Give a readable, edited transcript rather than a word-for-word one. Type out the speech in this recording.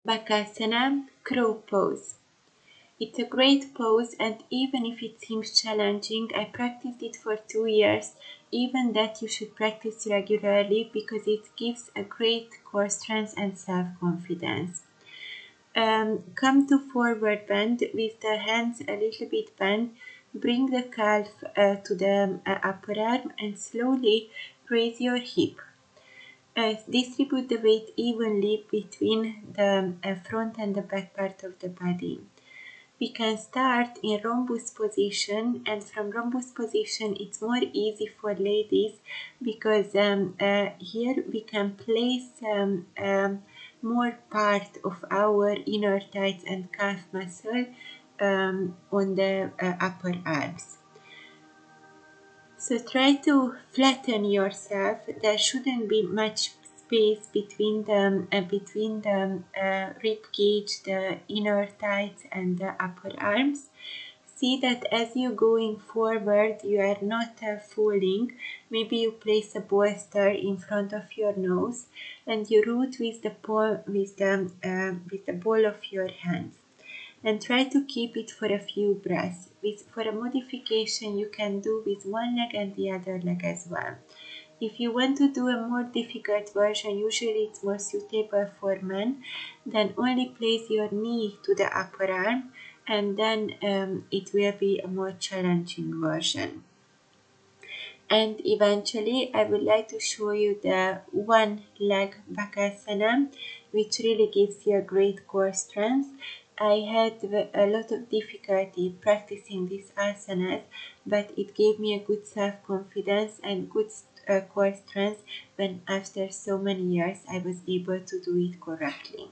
Bakasana, crow pose. It's a great pose, and even if it seems challenging, I practiced it for 2 years. Even that you should practice regularly because it gives a great core strength and self-confidence. Come to forward bend with the hands a little bit bent. Bring the calf to the upper arm and slowly raise your hip. Distribute the weight evenly between the front and the back part of the body. We can start in rhombus position, and from rhombus position it's more easy for ladies because here we can place more part of our inner thighs and calf muscle on the upper arms. So try to flatten yourself. There shouldn't be much space between the rib cage, the inner thighs, and the upper arms. See that as you're going forward, you are not falling. Maybe you place a bolster in front of your nose, and you root with the ball of your hands. And try to keep it for a few breaths. For a modification, you can do with one leg and the other leg as well. If you want to do a more difficult version, usually it's more suitable for men, then only place your knee to the upper arm, and then it will be a more challenging version. And eventually I would like to show you the one leg Bakasana, which really gives you a great core strength. I had a lot of difficulty practicing these asanas, but it gave me a good self-confidence and good core strength when after so many years I was able to do it correctly.